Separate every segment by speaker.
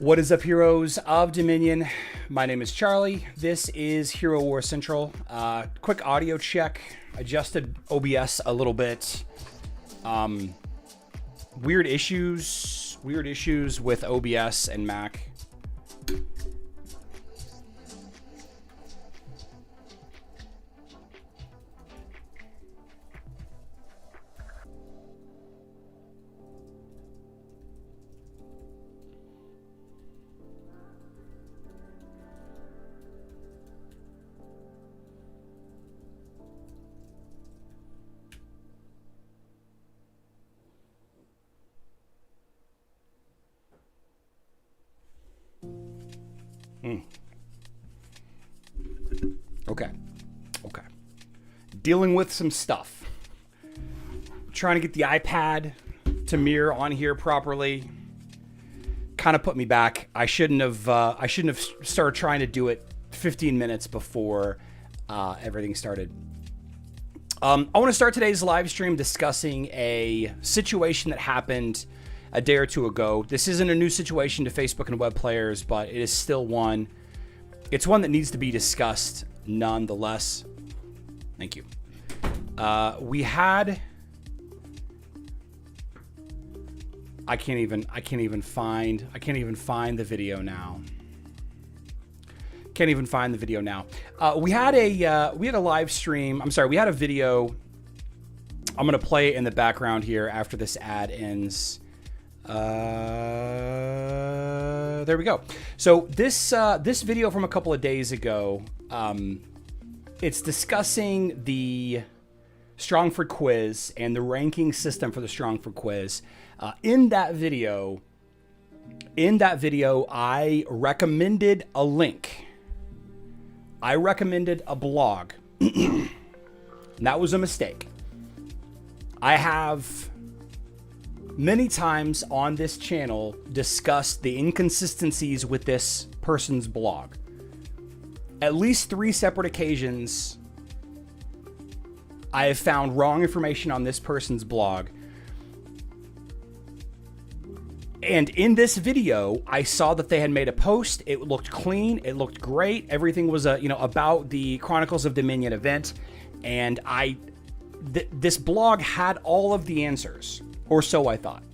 Speaker 1: What is up, heroes of Dominion? My name is Charlie. This is Hero War Central. Quick audio check. Adjusted OBS a little bit. Weird issues with OBS and Mac. Okay. Dealing with some stuff. Trying to get the iPad to mirror on here properly. Kind of put me back. I shouldn't have started trying to do it 15 minutes before everything started. I want to start today's live stream discussing a situation that happened a day or two ago. This isn't a new situation to Facebook and web players, but it is still one. It's one that needs to be discussed nonetheless. Thank you. We had... I can't even find the video now. We had a live stream. I'm sorry, we had a video. I'm gonna play it in the background here after this ad ends. There we go. So this video from a couple of days ago, it's discussing the Strongford quiz and the ranking system for the Strongford quiz. In that video, I recommended a link. I recommended a blog. And that was a mistake. I have many times on this channel discussed the inconsistencies with this person's blog. At least 3 separate occasions, I have found wrong information on this person's blog. And in this video, I saw that they had made a post. It looked clean. It looked great. Everything was, about the Chronicles of Dominion event. And this blog had all of the answers. Or so I thought.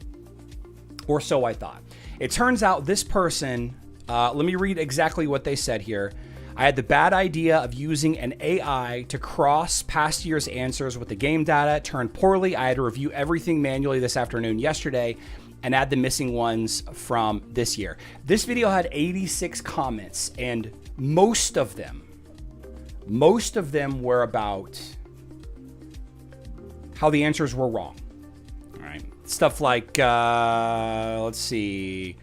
Speaker 1: It turns out this person, let me read exactly what they said here. I had the bad idea of using an AI to cross past year's answers with the game data. It turned poorly. I had to review everything manually this afternoon yesterday and add the missing ones from this year. This video had 86 comments, and most of them were about how the answers were wrong. All right. Stuff like, let's see.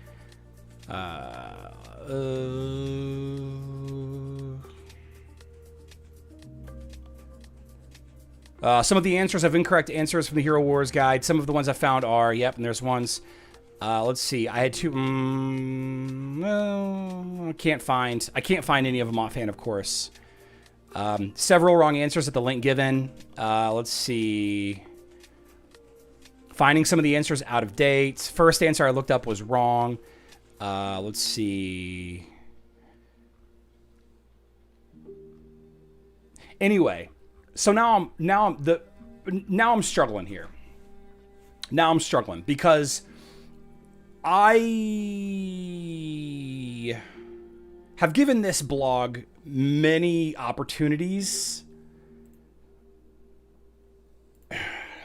Speaker 1: Some of the answers have incorrect answers from the Hero Wars guide. Some of the ones I found are, and there's ones. Let's see. I had two. I can't find any of them offhand, of course. Several wrong answers at the link given. Let's see. Finding some of the answers out of date. First answer I looked up was wrong. Let's see. Anyway, so now I'm struggling here. Now I'm struggling because I have given this blog many opportunities.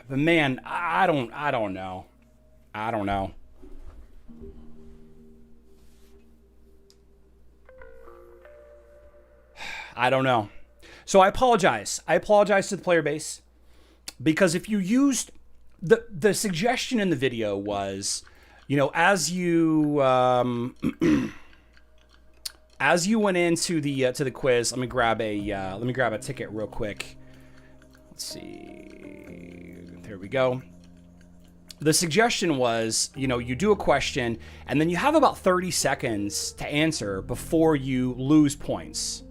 Speaker 1: But man, I don't know. I don't know. So I apologize. I apologize to the player base, because if you used the suggestion in the video was, as you went into the quiz. Let me grab a ticket real quick. Let's see. There we go. The suggestion was, you do a question and then you have about 30 seconds to answer before you lose points.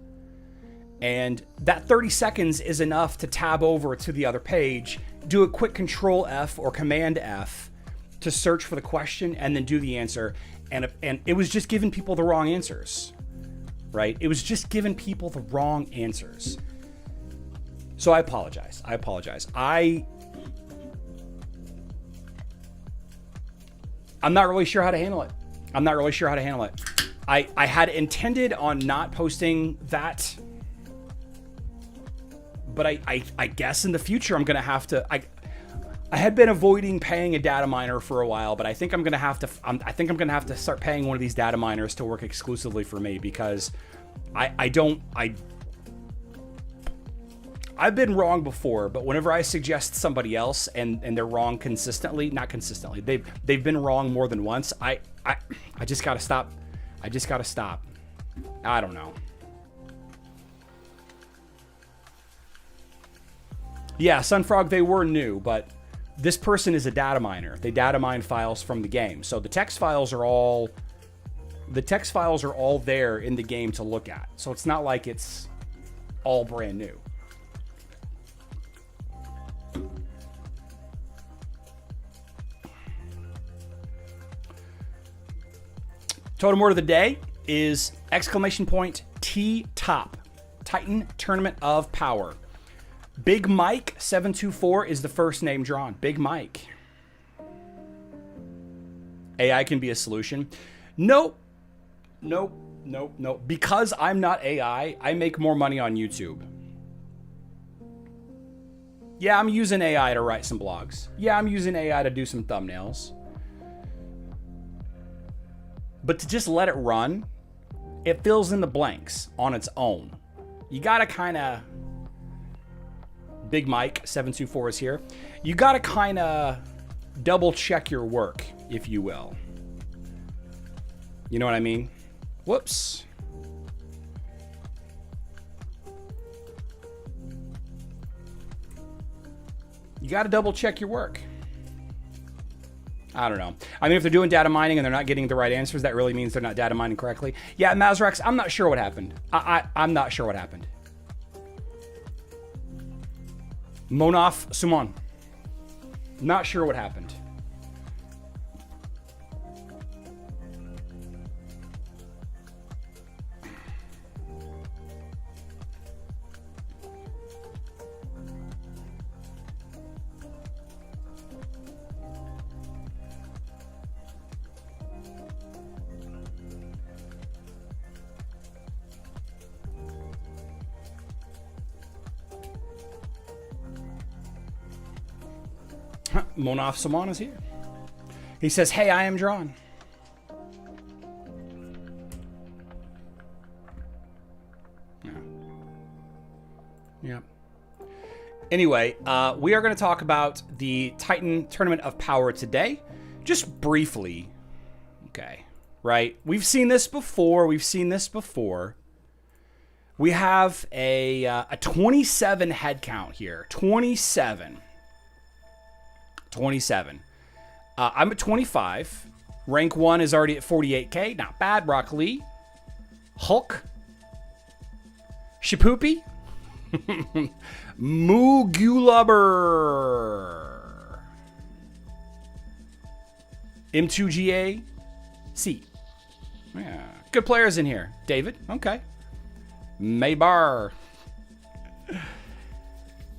Speaker 1: And that 30 seconds is enough to tab over to the other page, do a quick Control F or Command F to search for the question, and then do the answer. and it was just giving people the wrong answers, right? It was just giving people the wrong answers. So I apologize. I'm not really sure how to handle it. I had intended on not posting that, but I guess in the future I'm gonna have to. I had been avoiding paying a data miner for a while, but I think I'm gonna have to. I think I'm gonna have to start paying one of these data miners to work exclusively for me, because I've been wrong before, but whenever I suggest somebody else and they're wrong consistently, not consistently, they've been wrong more than once, I just gotta stop. I don't know. Yeah, Sunfrog, they were new, but this person is a data miner. They data mine files from the game. So the text files are all there in the game to look at. So it's not like it's all brand new. Totem word of the day is !T-top. Titan Tournament of Power. Big Mike 724 is the first name drawn. Big Mike. AI can be a solution. Nope. Because I'm not AI, I make more money on YouTube. Yeah, I'm using AI to write some blogs. Yeah, I'm using AI to do some thumbnails. But to just let it run, it fills in the blanks on its own. You gotta kind of... Big Mike 724 is here. You gotta kind of double check your work, if you will. You know what I mean? Whoops. You gotta double check your work. I don't know. I mean, if they're doing data mining and they're not getting the right answers, that really means they're not data mining correctly. Yeah, Mazrax, I'm not sure what happened. I'm not sure what happened. Monof Sumon. Not sure what happened. Monof Saman is here. He says, hey, I am drawn. Yeah. Anyway, we are going to talk about the Titan Tournament of Power today. Just briefly. Okay. Right. We've seen this before. We have a 27 head count here. 27. I'm at 25. Rank 1 is already at 48k. Not bad. Rock Lee. Hulk. Shapoopy. Moogulubber. M2GA. C. Yeah. Good players in here. David. Okay. Maybar.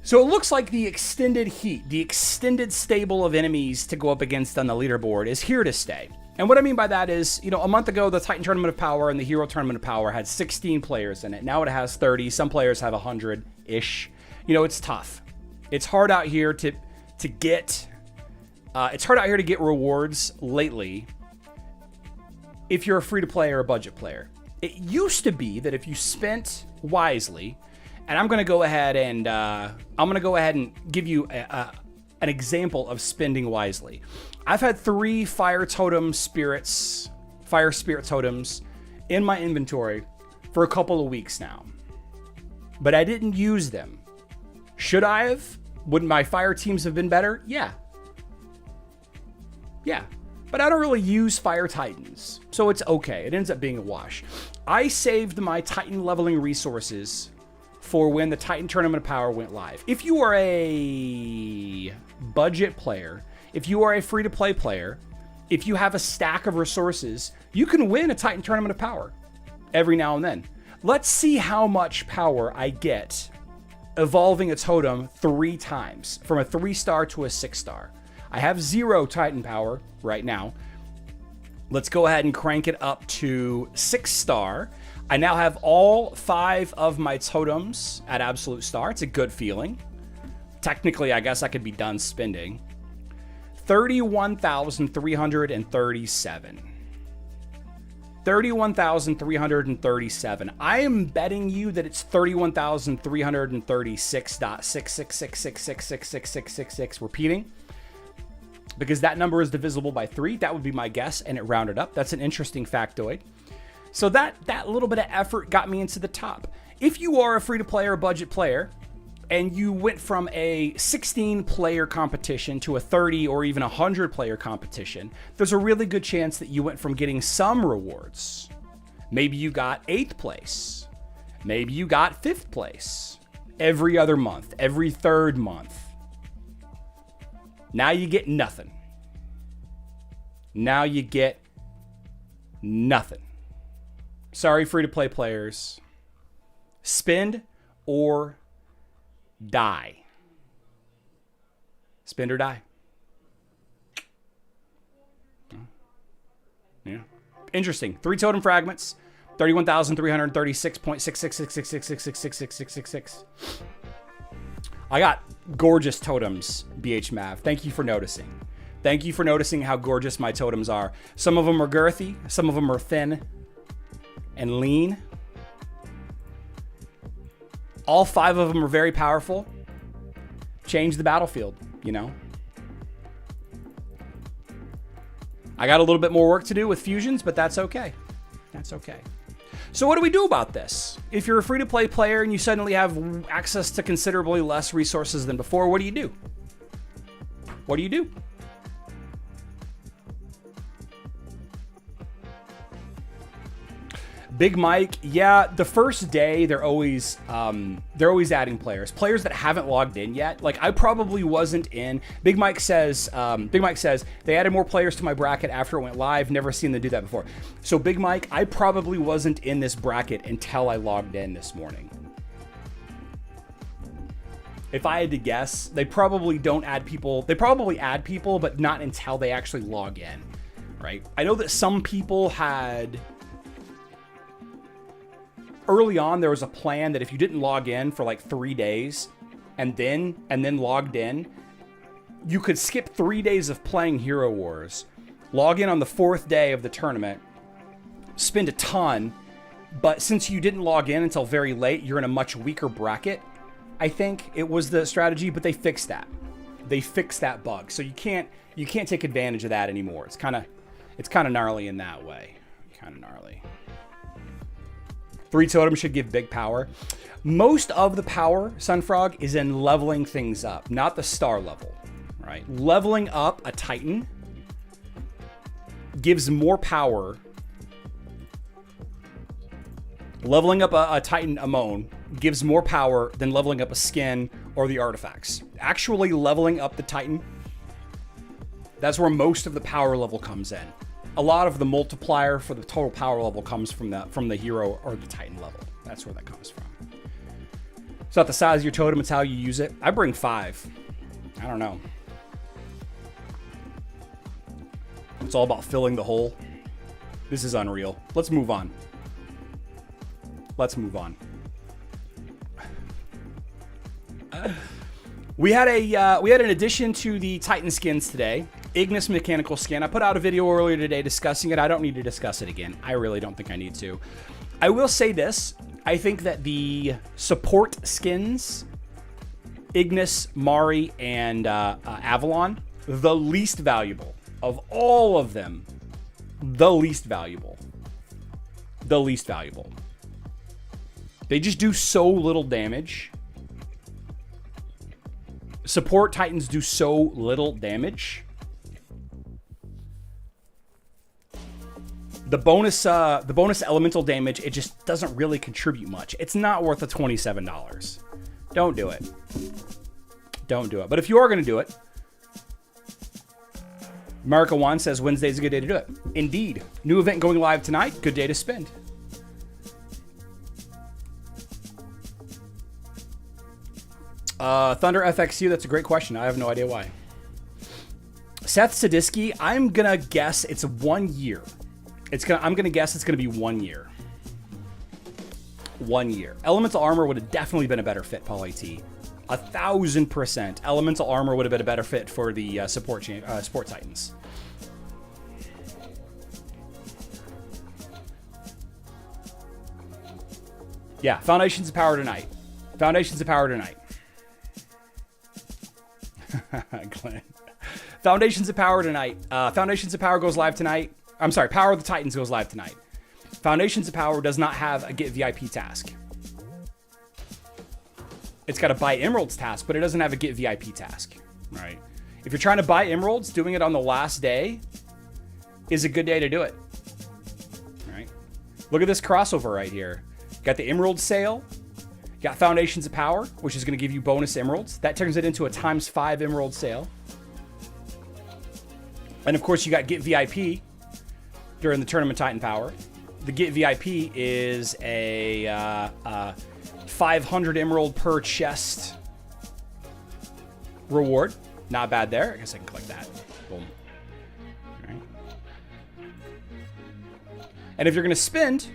Speaker 1: So it looks like the extended heat, the extended stable of enemies to go up against on the leaderboard is here to stay. And what I mean by that is, you know, a month ago, the Titan Tournament of Power and the Hero Tournament of Power had 16 players in it. Now it has 30. Some players have 100-ish. You know, it's tough. It's hard out here to get rewards lately if you're a free-to-play or a budget player. It used to be that if you spent wisely, and I'm going to go ahead and give you an example of spending wisely. I've had 3 fire spirit totems in my inventory for a couple of weeks now, but I didn't use them. Should I have? Wouldn't my fire teams have been better? Yeah. But I don't really use fire titans, so it's okay. It ends up being a wash. I saved my Titan leveling resources for when the Titan Tournament of Power went live. If you are a budget player, if you are a free-to-play player, if you have a stack of resources, you can win a Titan Tournament of Power every now and then. Let's see how much power I get evolving a totem 3 times, from a 3-star to a 6-star. I have 0 Titan power right now. Let's go ahead and crank it up to 6-star. I now have all 5 of my totems at absolute star. It's a good feeling. Technically, I guess I could be done spending. 31,337. 31,337. I am betting you that it's 31,336.66666666666 repeating, because that number is divisible by 3. That would be my guess, and it rounded up. That's an interesting factoid. So that little bit of effort got me into the top. If you are a free-to-play or a budget player, and you went from a 16-player competition to a 30 or even 100-player competition, there's a really good chance that you went from getting some rewards. Maybe you got 8th place. Maybe you got 5th place. Every other month, every 3rd month. Now you get nothing. Now you get nothing. Sorry, free-to-play players. Spend or die. Spend or die. Yeah. Interesting. 3 totem fragments. 31,336.6666666666666. I got gorgeous totems, BH Mav. Thank you for noticing. Thank you for noticing how gorgeous my totems are. Some of them are girthy. Some of them are thin and lean. All 5 of them are very powerful. Change the battlefield, you know. I got a little bit more work to do with fusions, but that's okay. That's okay. So what do we do about this? If you're a free-to-play player and you suddenly have access to considerably less resources than before, what do you do? What do you do? Big Mike, yeah, the first day they're always adding players that haven't logged in yet. Like, I probably wasn't in. Big Mike says they added more players to my bracket after it went live. Never seen them do that before. So Big Mike, I probably wasn't in this bracket until I logged in this morning. If I had to guess, they probably don't add people. They probably add people, but not until they actually log in, right? I know that some people had. Early on, there was a plan that if you didn't log in for like 3 days and then logged in, you could skip 3 days of playing Hero Wars, log in on the 4th day of the tournament, spend a ton, but since you didn't log in until very late, you're in a much weaker bracket. I think it was the strategy, but they fixed that. They fixed that bug, so you can't take advantage of that anymore. It's kind of gnarly in that way. Kind of gnarly. 3 totems should give big power. Most of the power, Sunfrog, is in leveling things up, not the star level, right? Leveling up a Titan gives more power. Leveling up a Titan Amon gives more power than leveling up a skin or the artifacts. Actually leveling up the Titan, that's where most of the power level comes in. A lot of the multiplier for the total power level comes from the hero or the Titan level. That's where that comes from. It's not the size of your totem, it's how you use it. I bring 5. I don't know. It's all about filling the hole. This is unreal. Let's move on. Let's move on. We had an addition to the Titan skins today. Ignis mechanical skin. I put out a video earlier today discussing it. I don't need to discuss it again. I really don't think I need to. I will say this. I think that the support skins, Ignis, Mari, and Avalon, the least valuable of all of them. The least valuable. The least valuable. They just do so little damage. Support Titans do so little damage. The bonus elemental damage, it just doesn't really contribute much. It's not worth the $27. Don't do it. Don't do it. But if you are going to do it, America One says Wednesday's a good day to do it. Indeed. New event going live tonight. Good day to spend. Thunder FXU, that's a great question. I have no idea why. Seth Sadisky, I'm gonna guess it's 1 year. I'm gonna guess it's gonna be 1 year. 1 year. Elemental Armor would have definitely been a better fit, Paul AT. 1,000%. Elemental Armor would have been a better fit for the Sport Titans. Yeah, Foundations of Power tonight. Foundations of Power tonight. Glenn. Foundations of Power tonight. Foundations of Power goes live tonight. I'm sorry, Power of the Titans goes live tonight. Foundations of Power does not have a get VIP task. It's got a buy emeralds task, but it doesn't have a get VIP task, right? If you're trying to buy emeralds, doing it on the last day is a good day to do it, right? Look at this crossover right here. Got the emerald sale. Got Foundations of Power, which is going to give you bonus emeralds. That turns it into a ×5 emerald sale. And of course, you got Get VIP during the Tournament Titan Power. The Get VIP is a 500 emerald per chest reward. Not bad there. I guess I can click that. Boom. All right. And if you're going to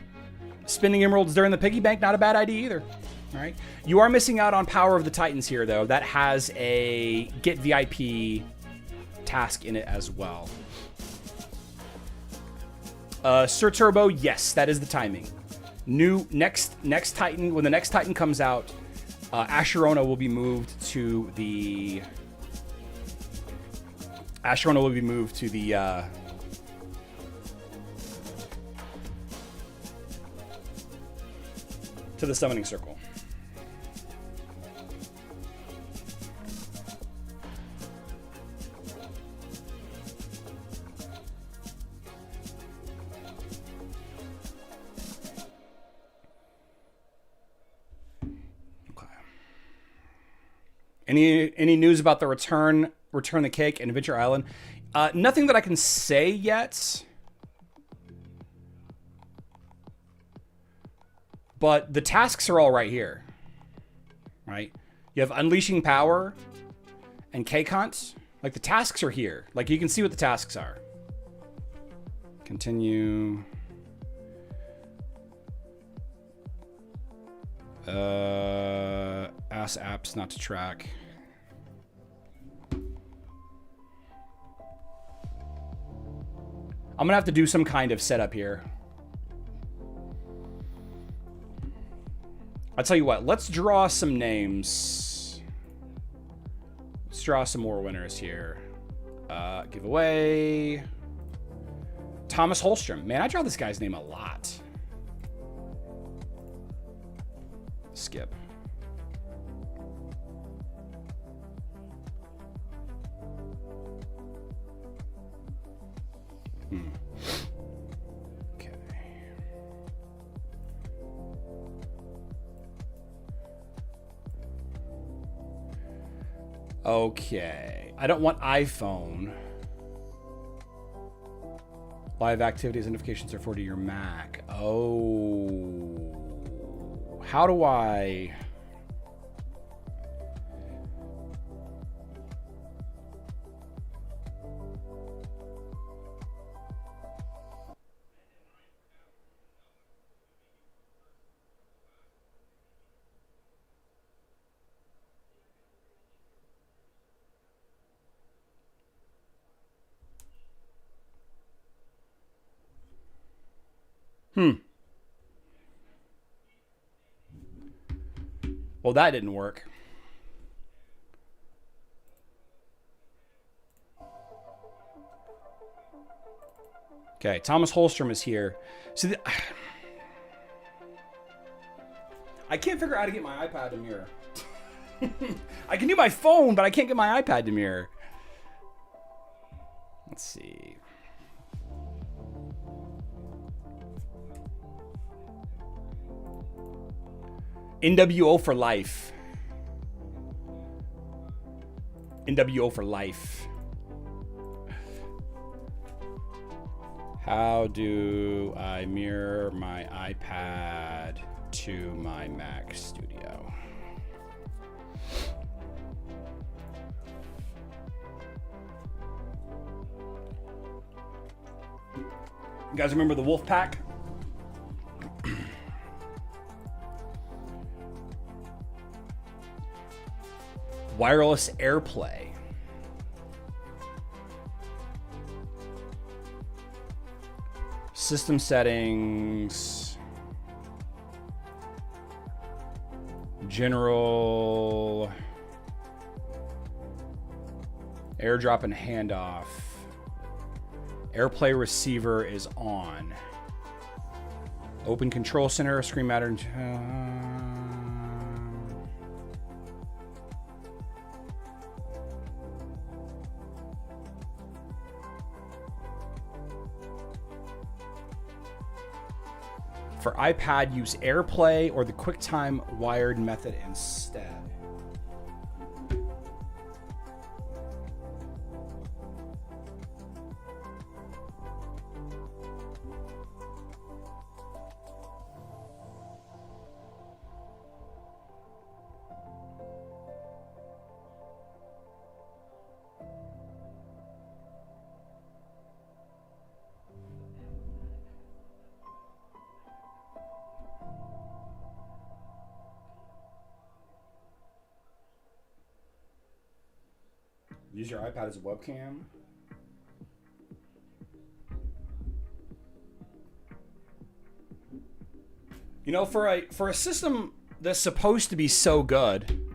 Speaker 1: spending emeralds during the piggy bank, not a bad idea either. All right. You are missing out on Power of the Titans here, though. That has a Get VIP task in it as well. Sir Turbo, yes, that is the timing. Next Titan, when the next Titan comes out, Asherona will be moved to the summoning circle. Any news about the Return the Cake and Adventure Island? Nothing that I can say yet. But the tasks are all right here. Right? You have Unleashing Power and Cake Hunt. Like, the tasks are here. Like, you can see what the tasks are. Continue. Ask apps not to track. I'm gonna have to do some kind of setup here. I'll tell you what, let's draw some names. Let's draw some more winners here. Giveaway. Thomas Holstrom. Man, I draw this guy's name a lot. Skip. Okay. Okay. I don't want iPhone. Live activities and notifications are for to your Mac. Oh. How do I... Well, that didn't work. Okay, Thomas Holstrom is here. So I can't figure out how to get my iPad to mirror. I can do my phone, but I can't get my iPad to mirror. Let's see. NWO for life. NWO for life. How do I mirror my iPad to my Mac Studio? You guys remember the Wolf Pack? Wireless AirPlay. System settings. General. AirDrop and handoff. AirPlay receiver is on. Open control center, screen matter. For iPad, use AirPlay or the QuickTime wired method instead. Use your iPad as a webcam. You know, for a system that's supposed to be so good,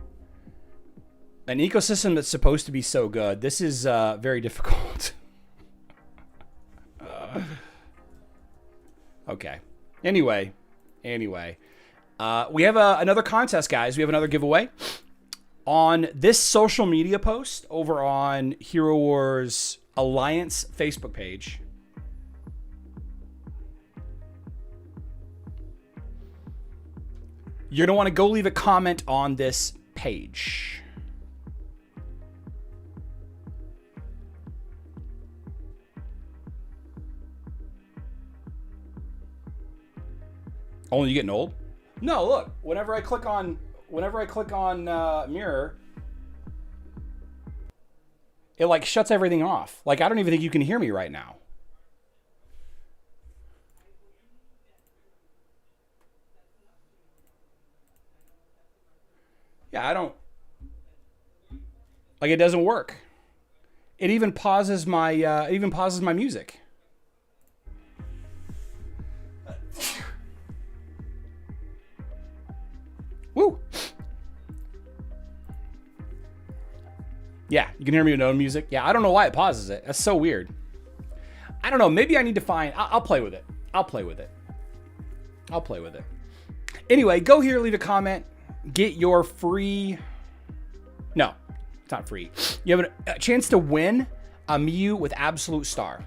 Speaker 1: an ecosystem that's supposed to be so good, this is very difficult. Okay. Anyway, we have another contest, guys. We have another giveaway. On this social media post over on Hero Wars Alliance Facebook page, you're going to want to go leave a comment on this page. Oh, you getting old? No, look, whenever I click on mirror, it like shuts everything off. Like, I don't even think you can hear me right now. Yeah, I don't, like, it doesn't work. It even pauses my music. Woo! Yeah, you can hear me with no music. Yeah, I don't know why it pauses it. That's so weird. I don't know. Maybe I need to find... I'll play with it. I'll play with it. Anyway, go here, leave a comment. Get your free... No, it's not free. You have a chance to win a Mew with Absolute Star.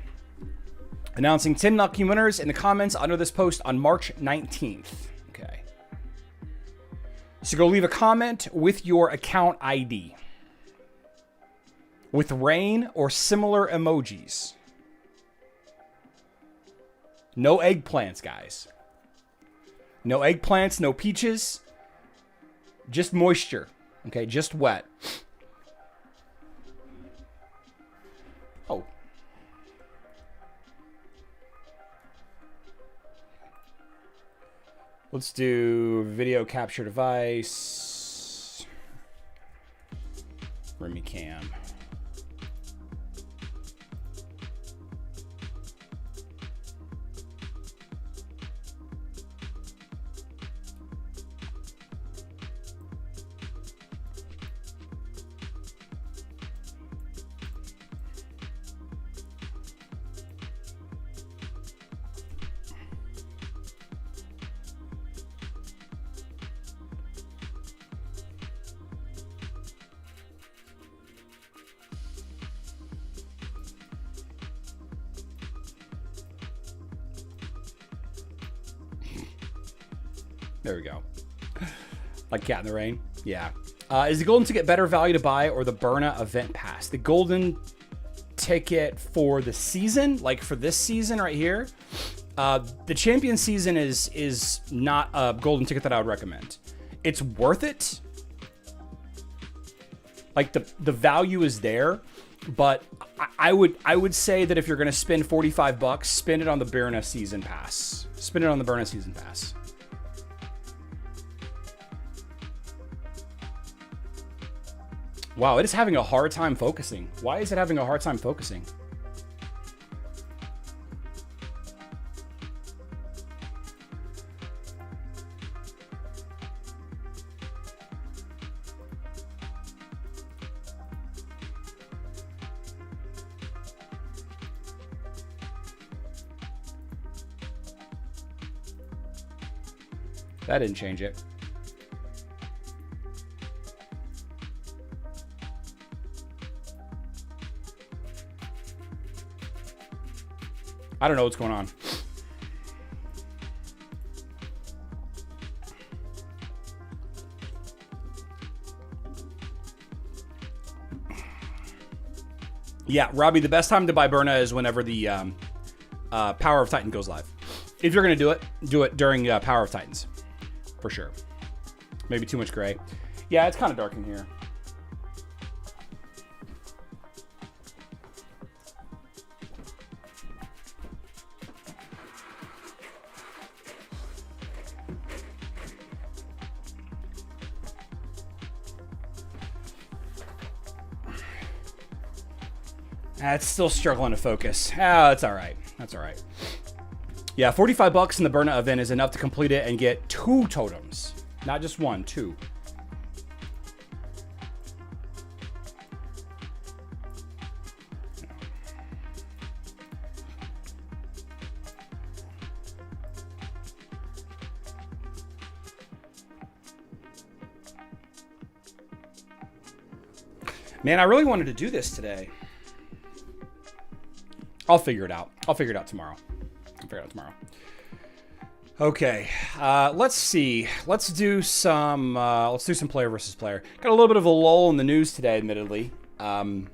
Speaker 1: Announcing 10 lucky winners in the comments under this post on March 19th. Okay. So go leave a comment with your account ID. With rain or similar emojis. No eggplants, guys. No eggplants, no peaches. Just moisture. Okay, just wet. Oh. Let's do video capture device. Remy cam. There we go. Like Cat in the Rain. Yeah. Is the golden ticket better value to buy or the Burna event pass? The golden ticket for the season, like for this season right here, the champion season is not a golden ticket that I would recommend. It's worth it. Like the value is there, but I would say that if you're gonna spend $45, spend it on the Berna season pass. Spend it on the Berna season pass. Wow, it is having a hard time focusing. Why is it having a hard time focusing? That didn't change it. I don't know what's going on. Yeah, Robbie, the best time to buy Berna is whenever the Power of Titan goes live. If you're going to do it during Power of Titans. For sure. Maybe too much gray. Yeah, it's kind of dark in here. It's still struggling to focus. That's all right. That's all right. Yeah, $45 in the Berna event is enough to complete it and get 2 totems. Not just 1, 2. Man, I really wanted to do this today. I'll figure it out. I'll figure it out tomorrow. Okay, let's see. Let's do some player versus player. Got a little bit of a lull in the news today, admittedly. Too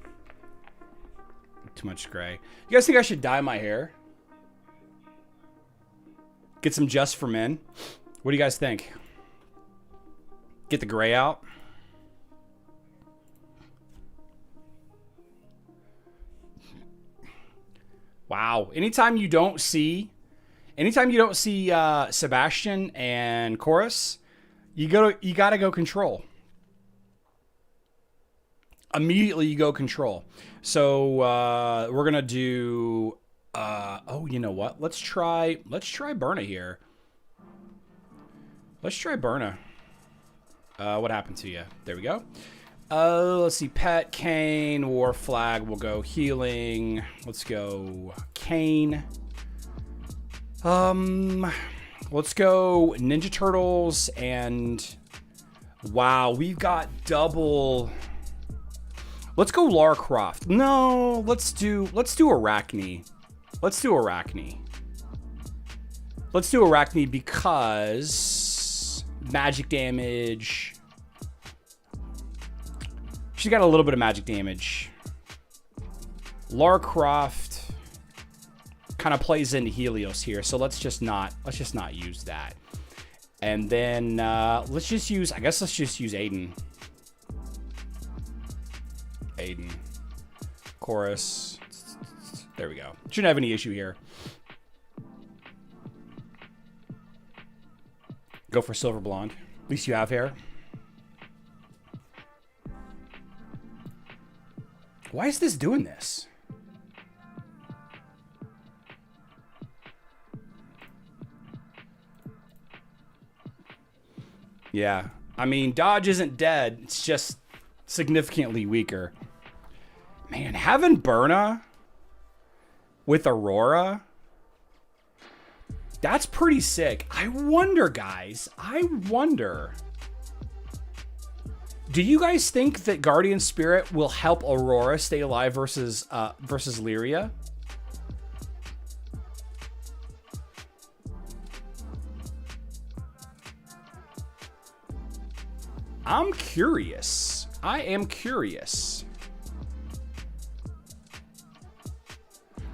Speaker 1: much gray. You guys think I should dye my hair? Get some Just for Men? What do you guys think? Get the gray out? Wow. Anytime you don't see Sebastian and Chorus, you gotta go control. Immediately you go control. So we're gonna do oh, you know what? Let's try Berna here. Let's try Berna. What happened to you? There we go. Let's see. Pet, Kane, War Flag. We'll go healing. Let's go Kane. Let's go Ninja Turtles and wow, we've got double. Let's go Lara Croft. No, let's do Arachne. Let's do Arachne because magic damage. She's got a little bit of magic damage. Lara Croft kind of plays into Helios here, so let's just not use that. And then let's just use Aiden. Chorus. There we go. Shouldn't have any issue here. Go for silver blonde. At least you have hair. Why is this doing this? Yeah. I mean, Dodge isn't dead. It's just significantly weaker. Man, having Berna with Aurora, that's pretty sick. I wonder, guys. Do you guys think that Guardian Spirit will help Aurora stay alive versus Lyria? I'm curious. I am curious.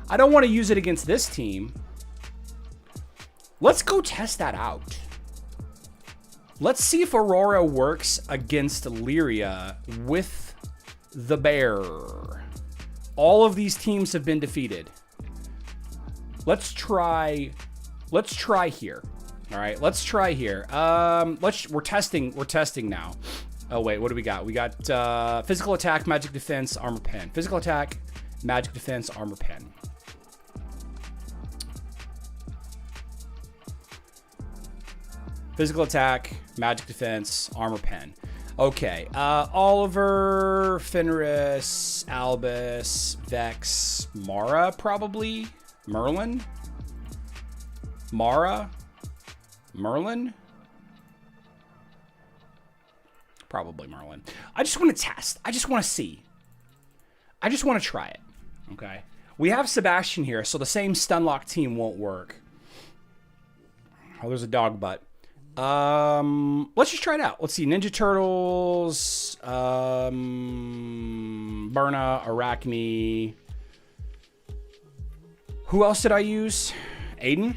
Speaker 1: I don't want to use it against this team. Let's go test that out. Let's see if Aurora works against Lyria with the bear. All of these teams have been defeated. Let's try here. All right, let's try here. We're testing now. Oh wait, what do we got? We got physical attack, magic defense, armor pen. Physical attack, magic defense, armor pen. Physical attack, magic defense, armor pen. Okay, Oliver, Fenris, Albus, Vex, Mara probably. Merlin? Mara? Merlin? Probably Merlin. I just want to test. I just want to see. I just want to try it. Okay. We have Sebastian here, so the same Stunlock team won't work. Oh, there's a dog butt. Let's just try it out. Let's see. Ninja Turtles, Burna, Arachne. Who else did I use? Aiden.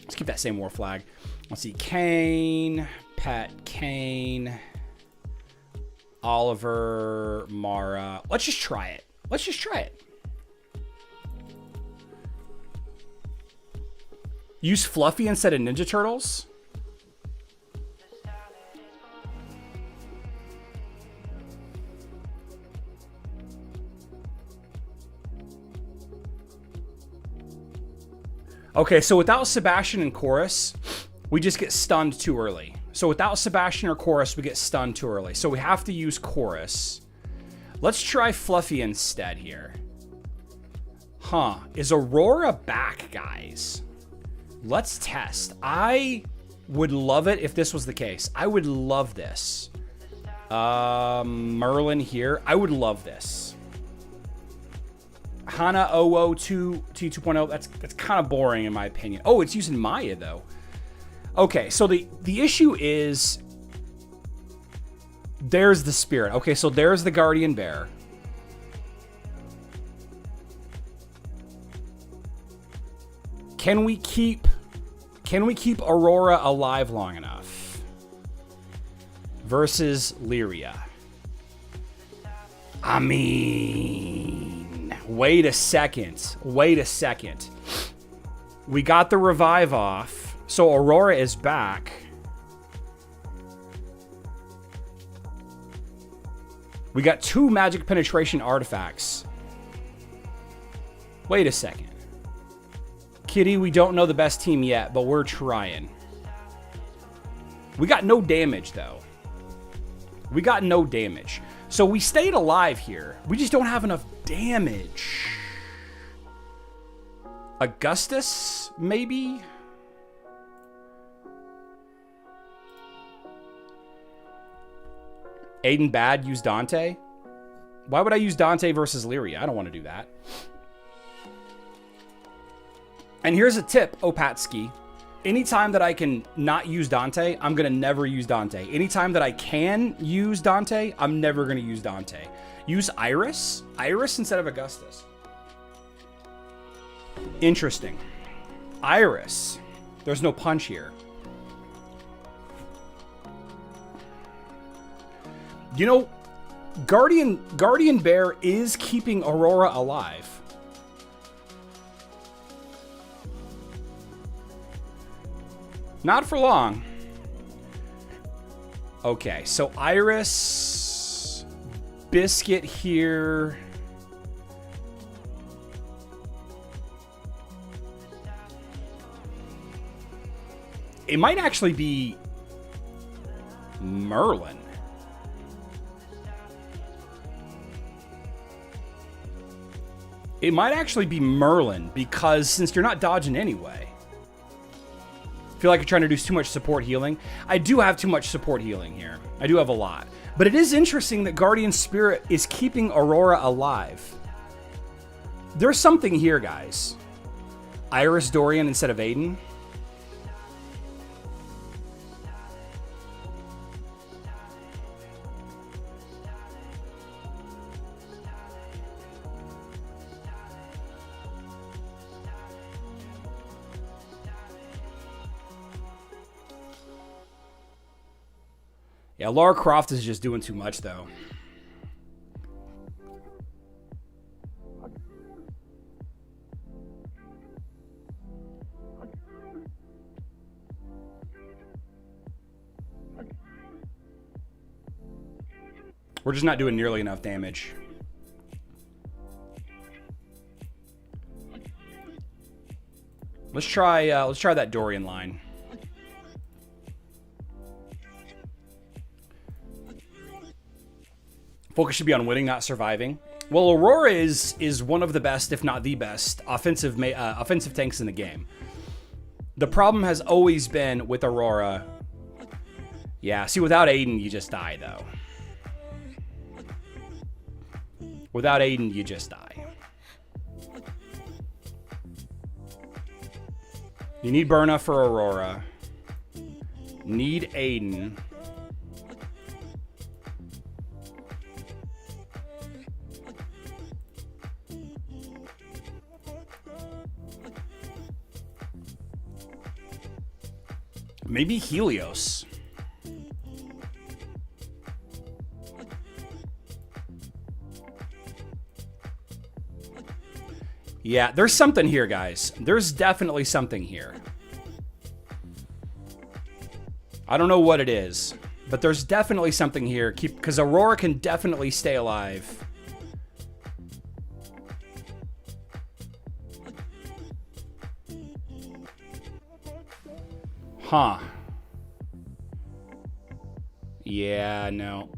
Speaker 1: Let's keep that same war flag. Let's see. Kane, Pat, Kane, Oliver, Mara. Let's just try it. Let's just try it. Use Fluffy instead of Ninja Turtles. Okay, so without Sebastian and Chorus, we just get stunned too early. So without Sebastian or Chorus, we get stunned too early. So we have to use Chorus. Let's try Fluffy instead here. Huh. Is Aurora back, guys? Let's test. I would love it if this was the case. I would love this. Merlin here. I would love this. Hana 002 T2.0. That's kind of boring in my opinion. Oh, it's using Maya though. Okay, so the issue is there's the spirit. Okay, so there's the guardian bear. Can we keep Aurora alive long enough versus Lyria? I mean, wait a second. Wait a second. We got the revive off, so Aurora is back. We got 2 magic penetration artifacts. Wait a second. Kitty, we don't know the best team yet, but we're trying. We got no damage, though. We got no damage. So we stayed alive here. We just don't have enough damage. Augustus, maybe? Aiden bad, use Dante? Why would I use Dante versus Lyria? I don't want to do that. And here's a tip, Opatsky. Anytime that I can not use Dante, I'm going to never use Dante. Anytime that I can use Dante, I'm never going to use Dante. Use Iris. Iris instead of Augustus. Interesting. Iris. There's no punch here. You know, Guardian Bear is keeping Aurora alive. Not for long. Okay, so Iris, Biscuit here. It might actually be Merlin. It might actually be Merlin because since you're not dodging anyway. Feel like you're trying to do too much support healing. I do have too much support healing here. I do have a lot. But it is interesting that Guardian Spirit is keeping Aurora alive. There's something here, guys. Iris Dorian instead of Aiden. Yeah, Lara Croft is just doing too much, though. We're just not doing nearly enough damage. Let's try that Dorian line. Focus should be on winning, not surviving. Well, Aurora is one of the best, if not the best, offensive tanks in the game. The problem has always been with Aurora. Yeah, see, without Aiden, you just die, though. Without Aiden, you just die. You need Berna for Aurora. Need Aiden. Maybe Helios. Yeah, there's something here, guys. There's definitely something here. I don't know what it is, but there's definitely something here. Because Aurora can definitely stay alive. Huh. Yeah, no.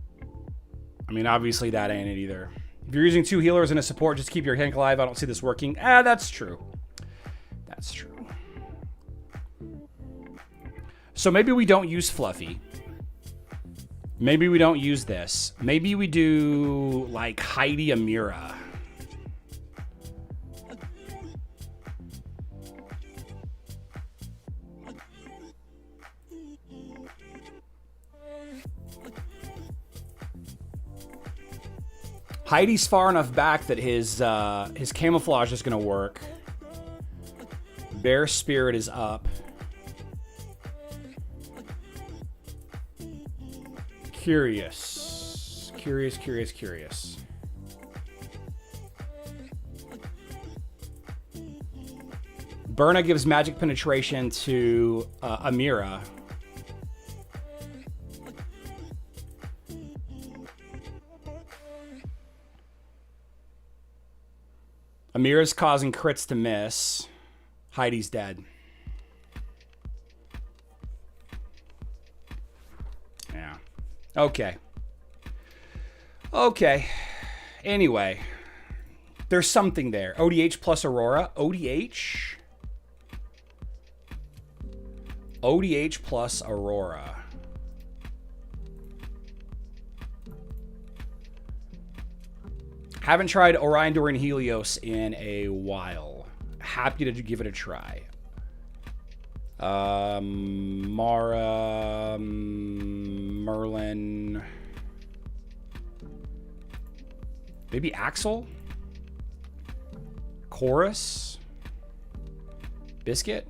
Speaker 1: I mean, obviously that ain't it either. If you're using 2 healers and a support just to keep your tank alive, I don't see this working. Ah, that's true. That's true. So maybe we don't use Fluffy. Maybe we don't use this. Maybe we do, like, Heidi Amira. Heidi's far enough back that his camouflage is going to work. Bear Spirit is up. Curious. Curious. Berna gives magic penetration to Amira. Amira's causing crits to miss. Heidi's dead. Yeah. Okay. Okay. Anyway. There's something there. ODH plus Aurora. ODH? ODH plus Aurora. Haven't tried Orion Dorian Helios in a while. Happy to give it a try. Mara, Merlin. Maybe Axel? Chorus? Biscuit?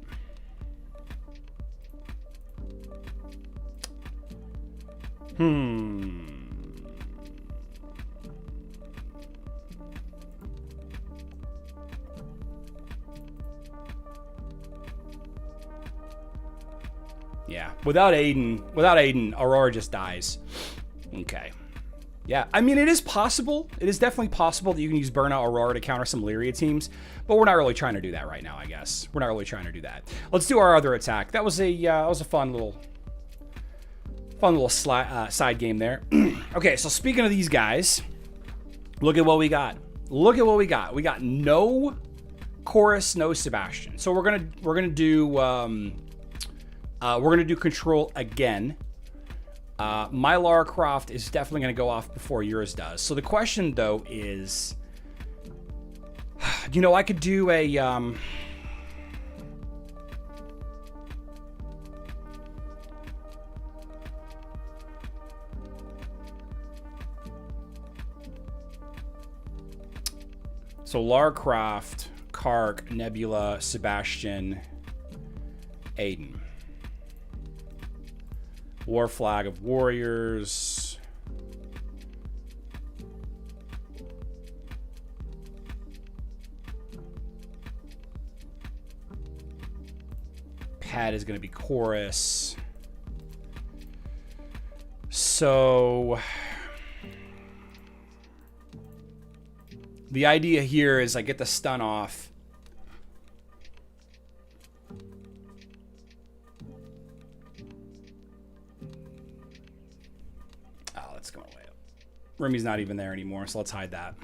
Speaker 1: Yeah, without Aiden, Aurora just dies. Okay. Yeah, I mean, it is possible. It is definitely possible that you can use Berna Aurora to counter some Lyria teams, but we're not really trying to do that right now, I guess. We're not really trying to do that. Let's do our other attack. That was a fun little side game there. Okay, so speaking of these guys, look at what we got. Look at what we got. We got no Chorus, no Sebastian. So we're gonna do control again. My Lara Croft is definitely going to go off before yours does. So the question, though, is, you know, I could do a, so Lara Croft, Kark, Nebula, Sebastian, Aiden. War Flag of Warriors. Pad is going to be Chorus. So the idea here is I get the stun off. Oh, that's going way up. Rumi's not even there anymore, so let's hide that.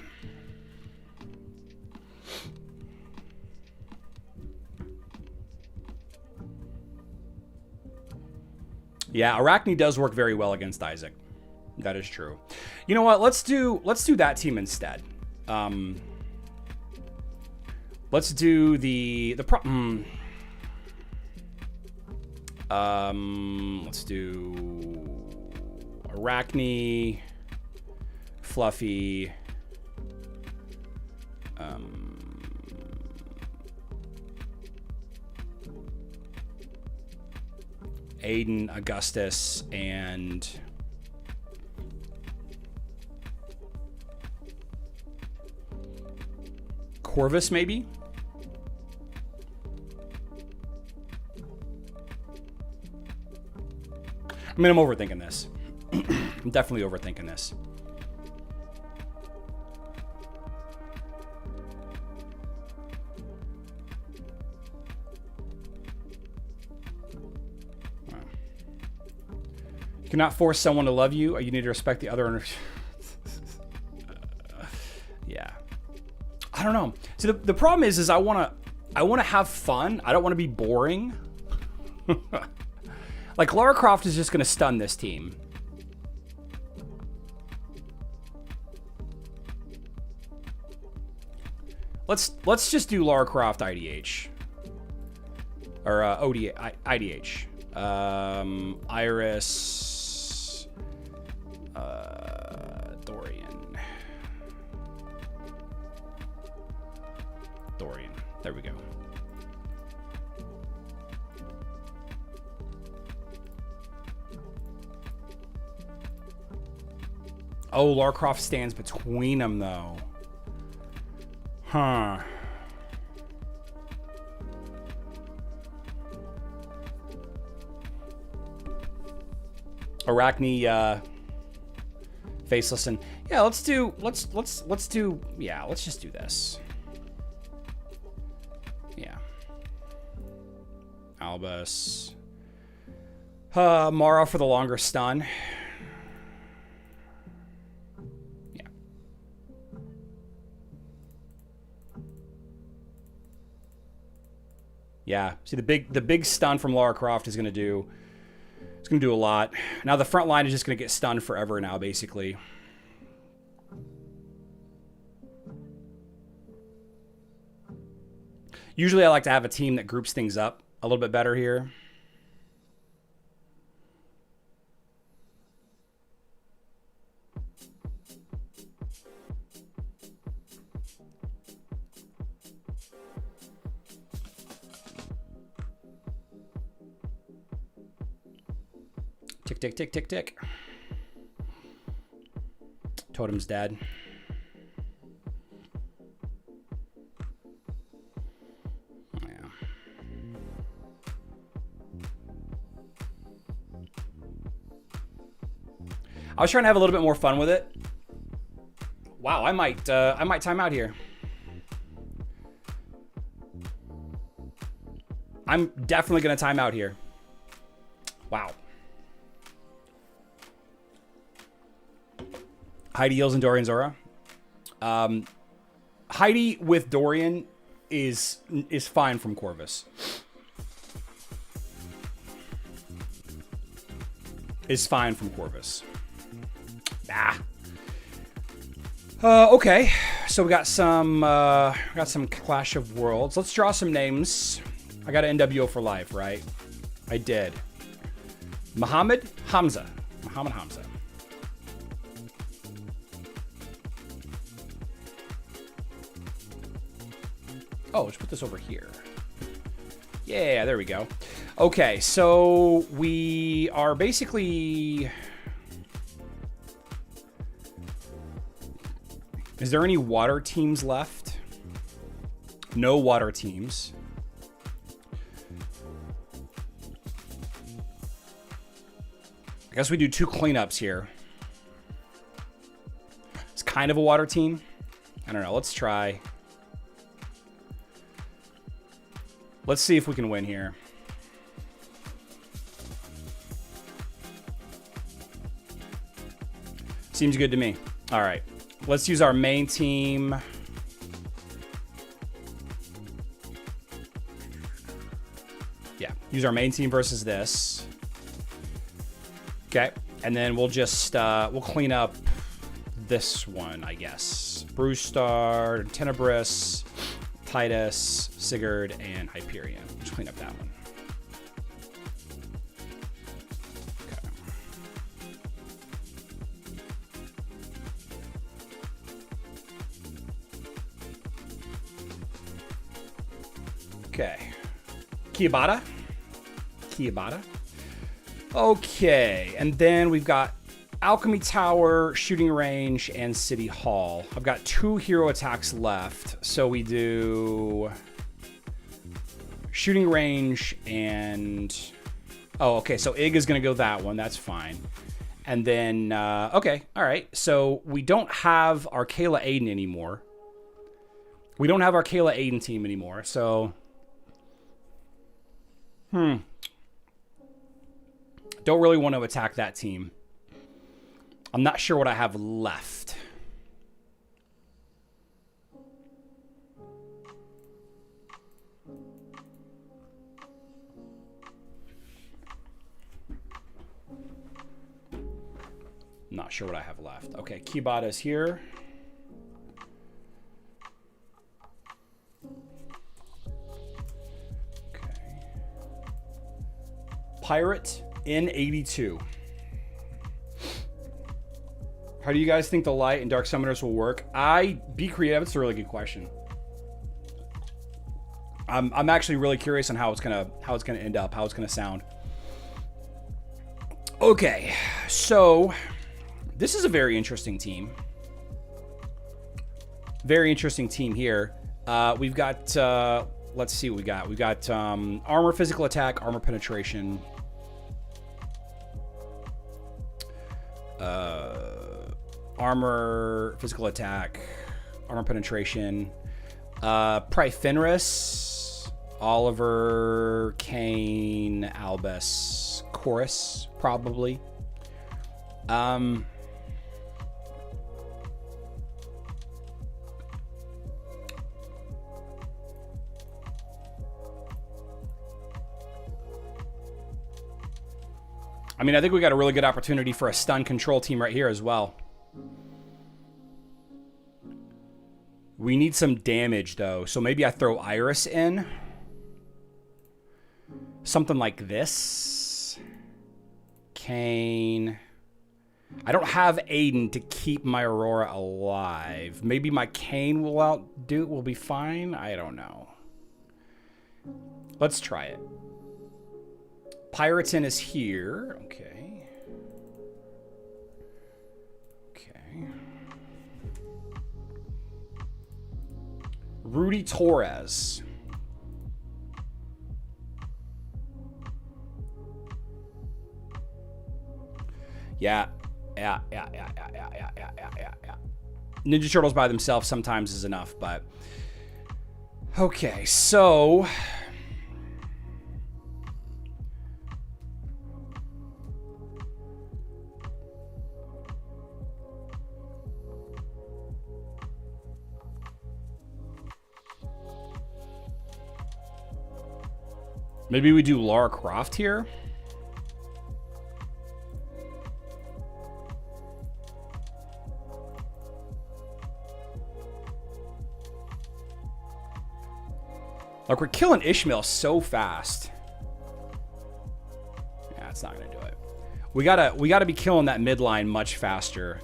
Speaker 1: Yeah, Arachne does work very well against Isaac. That is true. You know what? Let's do that team instead. Let's do let's do Arachne, Fluffy, Aiden, Augustus, and Corvus, maybe? I mean, I'm overthinking this. I'm definitely overthinking this. You cannot force someone to love you, or you need to respect the other. Yeah. I don't know. See, the problem is I want to have fun. I don't want to be boring. Like, Lara Croft is just going to stun this team. Let's just do Lara Croft IDH. Or IDH. Iris. Dorian. There we go. Oh, Lara Croft stands between them, though. Huh. Arachne, Faceless, and yeah, let's just do this. Yeah. Albus. Mara for the longer stun. Yeah. Yeah. See, the big stun from Lara Croft is gonna do a lot. Now the front line is just gonna get stunned forever now, basically. Usually I like to have a team that groups things up a little bit better here. Tick, tick, tick, tick, tick. Totem's dead. Yeah. I was trying to have a little bit more fun with it. Wow, I might time out here. I'm definitely gonna time out here. Wow. Heidi heals and Dorian Zora. Heidi with Dorian is fine from Corvus. Is fine from Corvus. Okay, so we got some Clash of Worlds. Let's draw some names. I got an NWO for life, right? I did. Muhammad Hamza. Oh, let's put this over here. Yeah, there we go. Okay, so we are basically... Is there any water teams left? No water teams. I guess we do 2 cleanups here. It's kind of a water team. I don't know. Let's try. Let's see if we can win here. Seems good to me. All right. Let's use our main team. Yeah, use our main team versus this. Okay, and then we'll just we'll clean up this one, I guess. Brewstar, Tenebris, Titus, Sigurd, and Hyperion. Just clean up that one. Okay. Kiabata. Okay, and then we've got Alchemy Tower, Shooting Range, and City Hall. I've got 2 hero attacks left, so we do Shooting Range and... Oh, okay, so Ig is going to go that one. That's fine. And then, okay, all right. So we don't have our Kayla Aiden anymore. We don't have our Kayla Aiden team anymore, so... Don't really want to attack that team. I'm not sure what I have left. Not sure what I have left. Okay, Kibata is here. Pirate in 82. How do you guys think the light and dark summoners will work? Be creative. It's a really good question. I'm actually really curious on how it's gonna end up, how it's gonna sound. Okay, so this is a very interesting team. Very interesting team here. We've got let's see what we got. We got armor, physical attack, armor penetration. Armor, physical attack, armor penetration. Probably Fenris, Oliver, Kane, Albus, Chorus, probably. I mean, I think we got a really good opportunity for a stun control team right here as well. We need some damage, though. So maybe I throw Iris in. Something like this. Kane. I don't have Aiden to keep my Aurora alive. Maybe my Kane will be fine. I don't know. Let's try it. Piraten is here. Okay. Okay. Rudy Torres. Yeah. Ninja Turtles by themselves sometimes is enough, but... Okay, so... Maybe we do Lara Croft here. Like, we're killing Ishmael so fast. Yeah, it's not gonna do it. We gotta be killing that midline much faster.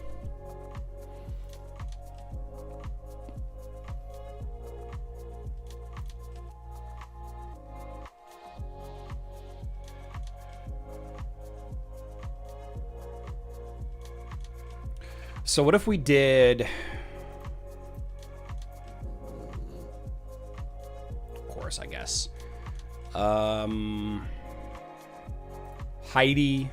Speaker 1: So what if we did... Chorus, I guess. Heidi.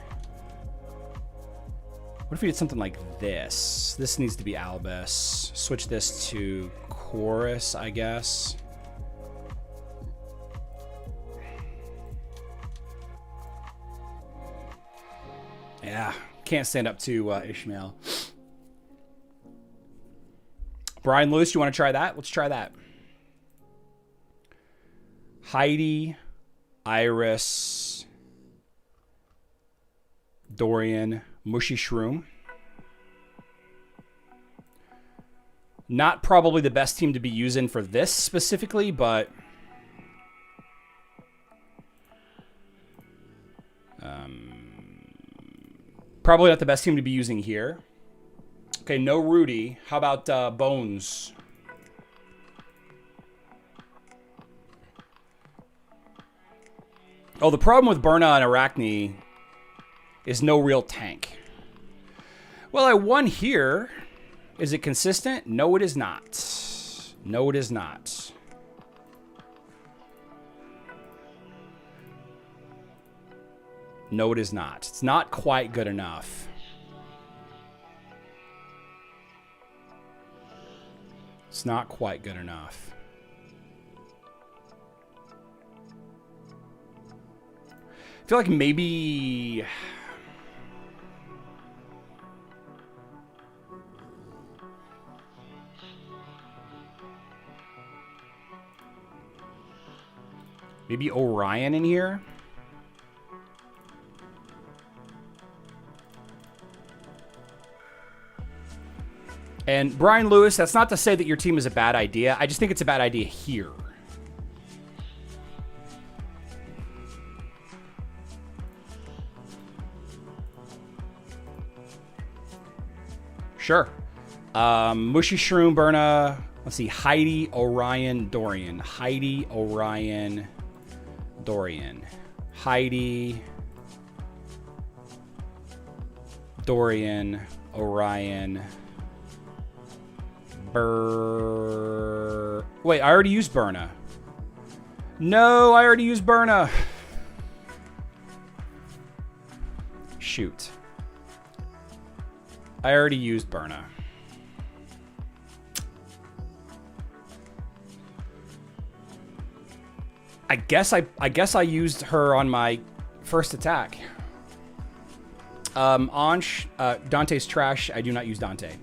Speaker 1: What if we did something like this? This needs to be Albus. Switch this to chorus, I guess. Yeah, can't stand up to Ishmael. Brian Lewis, you want to try that? Let's try that. Heidi, Iris, Dorian, Mushy Shroom. Not probably the best team to be using for this specifically, but probably not the best team to be using here. Okay, no Rudy. How about Bones? Oh, the problem with Berna and Arachne is no real tank. Well, I won here. Is it consistent? No, it is not. No, it is not. No, it is not. It's not quite good enough. It's not quite good enough. I feel like maybe... maybe Orion in here? And Brian Lewis, that's not to say that your team is a bad idea. I just think it's a bad idea here. Sure. Mushy Shroom, Berna. Let's see. Heidi, Orion, Dorian. Heidi, Orion, Dorian. Heidi, Dorian, Orion. Wait, I already used Berna. No, I already used Berna. Shoot. I already used Berna. I guess I used her on my first attack. Ansh, Dante's trash. I do not use Dante.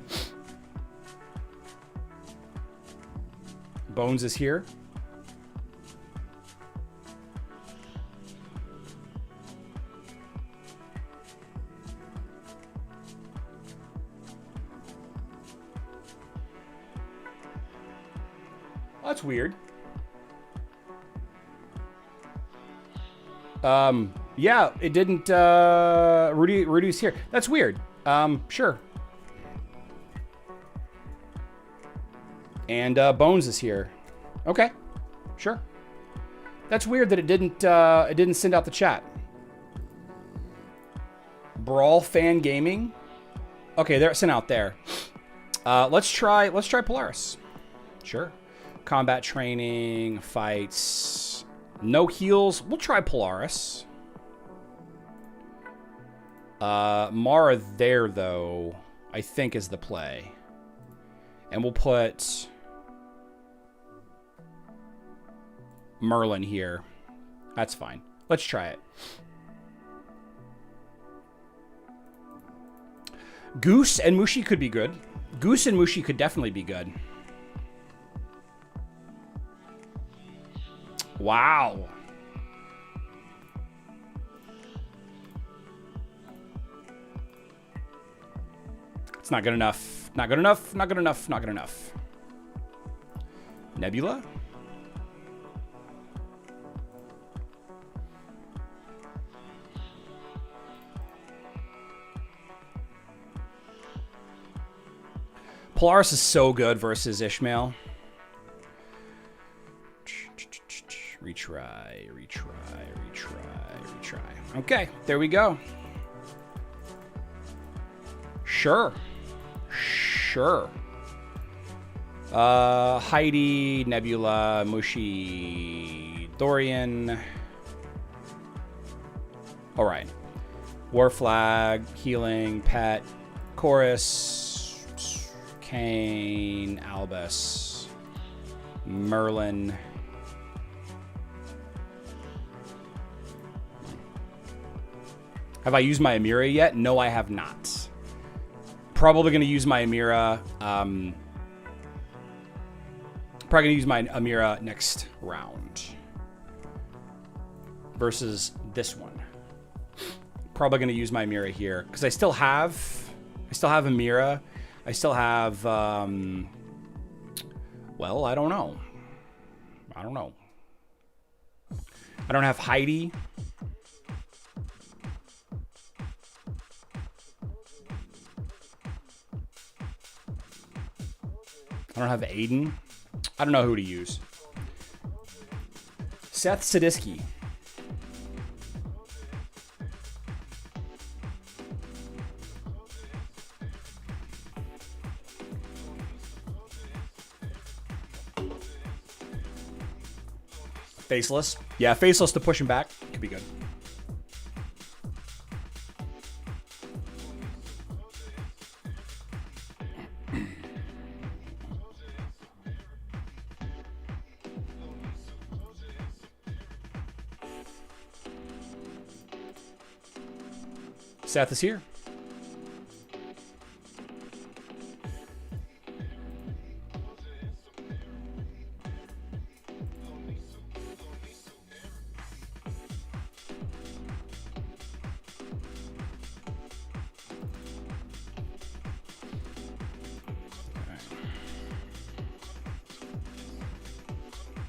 Speaker 1: Bones is here. Oh, that's weird. Yeah, it didn't, Rudy's here. That's weird. Sure. And, Bones is here. Okay. Sure. That's weird that it didn't send out the chat. Brawl Fan Gaming. Okay, they're sent out there. Let's try Polaris. Sure. Combat training, fights, no heals. We'll try Polaris. Mara there, though, I think is the play. And we'll put Merlin here. That's fine. Let's try it. Goose and Mushi could be good. Goose and Mushi could definitely be good. Wow. It's not good enough. Not good enough. Not good enough. Not good enough. Nebula? Polaris is so good versus Ishmael. Retry, retry, retry, retry. Okay, there we go. Sure. Sure. Heidi, Nebula, Mushi, Dorian. All right. War Flag, Healing, Pet, Chorus, Kane, Albus, Merlin. Have I used my Amira yet? No, I have not. Probably going to use my Amira. Probably going to use my Amira next round versus this one. Probably going to use my Amira here because I still have Amira. I still have, well, I don't know. I don't have Heidi. I don't have Aiden. I don't know who to use. Seth Sadisky. Faceless. Yeah, Faceless to push him back. Could be good. Seth is here.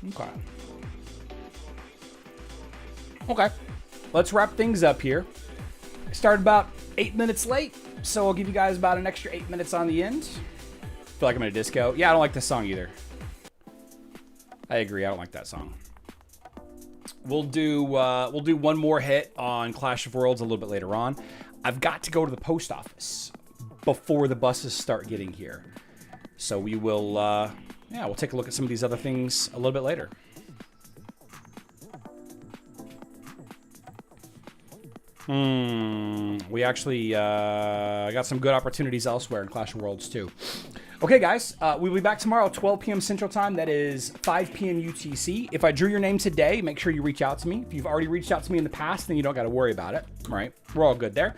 Speaker 1: Okay. Okay. Let's wrap things up here. Started about 8 minutes late, so I'll give you guys about an extra 8 minutes on the end. Feel like I'm in a disco. Yeah, I don't like this song either. I agree. I don't like that song. We'll do one more hit on Clash of Worlds a little bit later on. I've got to go to the post office before the buses start getting here, so we will. Yeah, we'll take a look at some of these other things a little bit later. We actually got some good opportunities elsewhere in Clash of Worlds too. Okay, guys, we'll be back tomorrow at 12 p.m. Central Time. That is 5 p.m. UTC. If I drew your name today, make sure you reach out to me. If you've already reached out to me in the past, then you don't got to worry about it. All right, we're all good there.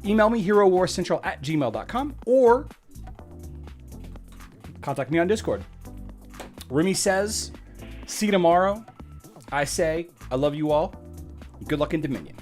Speaker 1: Email me, herowarcentral@gmail.com, or contact me on Discord. Remy says, see you tomorrow. I say, I love you all. Good luck in Dominion.